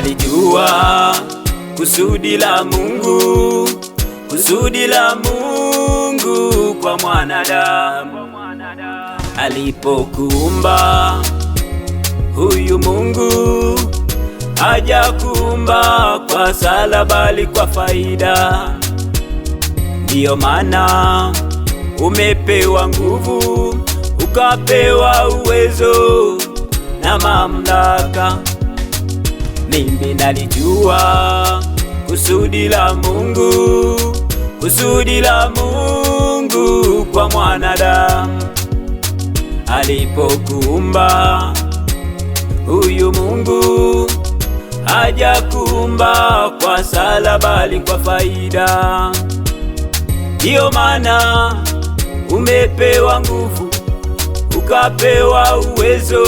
nalijua kusudi la Mungu, kusudi la Mungu kwa mwanadamu. Alipokuumba huyu Mungu hajakuumba kwa sala bali kwa faida. Ndiyo maana umepewa nguvu, ukapewa uwezo na mamlaka. Mimi nalijua kusudi la Mungu, kusudi la Mungu kwa mwanadamu. Alipokuumba huyu Mungu hajakuumba kwa sala bali kwa faida. Ndiyo maana umepewa nguvu, ukapewa uwezo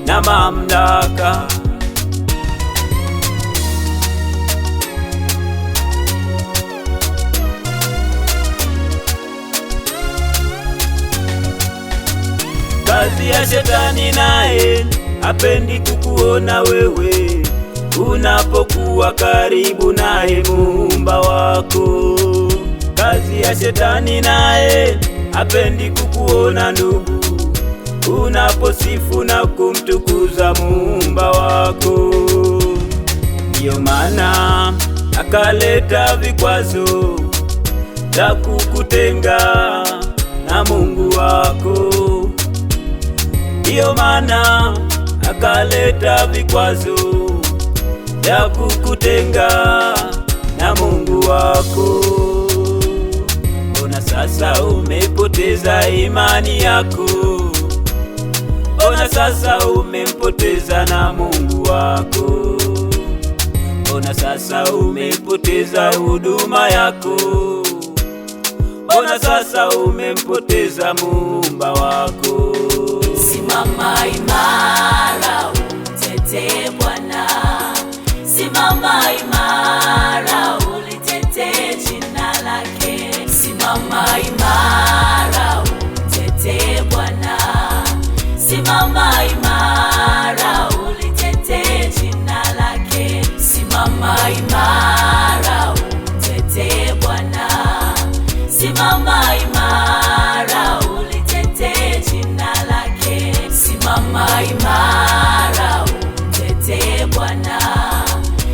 na mamlaka. Kazi ya shetani naye hapendi kukuona wewe unapokuwa karibu naye Muumba wako. Kazi ya shetani naye hapendi kukuona ndugu unaposifu na kumtukuza Muumba wako. Ndiyo maana akaleta vikwazo za kukutenga na Mungu wako. Ndiyo maana akaleta vikwazo vya kukutenga na Mungu wako. Ona sasa umepoteza imani yako, ona sasa umempoteza na Mungu wako. Ona sasa umepoteza huduma yako, ona sasa umempoteza Muumba wako. Simama imara umtetee Bwana, simama imara ulitetee jina lake. Simama imara umtetee Bwana, simama imara ulitetee jina lake. Simama imara umtetee Bwana, simama imara ulitetee jina lake. Simama imara umtetee Bwana,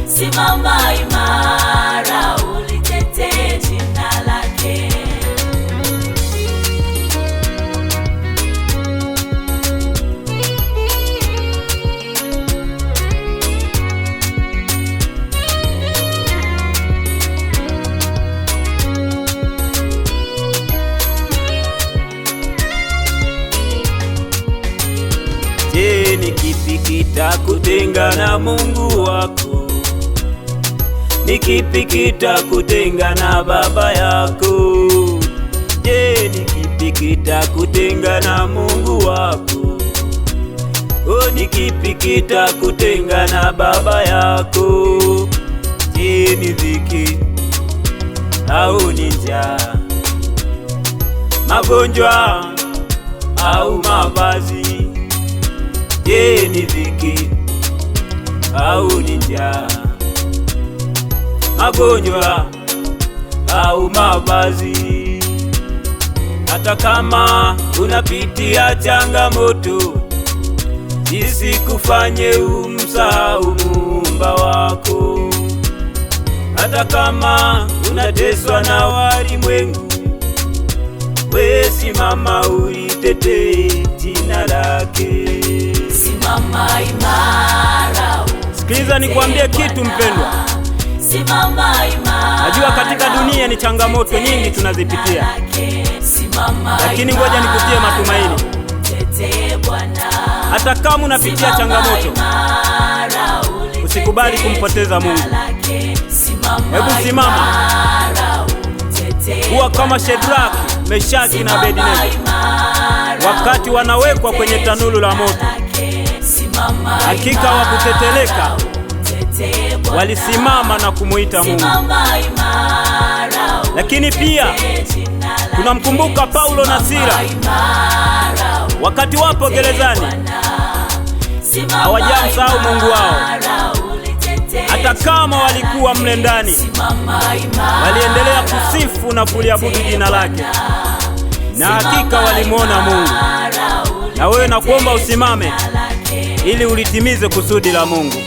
simama imara ulitetee jina lake. Je, ni kipi kitakutenga na Mungu wako? Ni kipi kitakutenga na baba yako? Je, ni kipi kitakutenga na Mungu wako? Oh, ni kipi kitakutenga na baba yako? Je, ni dhiki au ni njaa, magonjwa au mavazi? Je, ni dhiki au ni njaa, magonjwa au mavazi? Hata kama unapitia changamoto, isikufanye umsahau Muumba wako. Hata kama unateswa na walimwengu, wewe simama ulitetee jina lake. Simama imara. Sikiliza nikwambie kitu mpendwa. Simama imara. Najua katika dunia ni changamoto nyingi tunazipitia, lakini ngoja nikutie matumaini. Hata kama unapitia changamoto, usikubali kumpoteza Mungu. Hebu simama, kuwa kama Shadraka, Meshaki na Abednego wakati wanawekwa kwenye tanuru la moto. Hakika wakuteteleka, walisimama na kumuita Mungu. Lakini pia tunamkumbuka Paulo na Sila wakati wapo gerezani, hawajamsahau Mungu wao. kama walikuwa mle ndani, simama imara, waliendelea kusifu na kuliabudu jina lake, na hakika walimwona Mungu. Na wewe nakuomba usimame ili ulitimize kusudi la Mungu.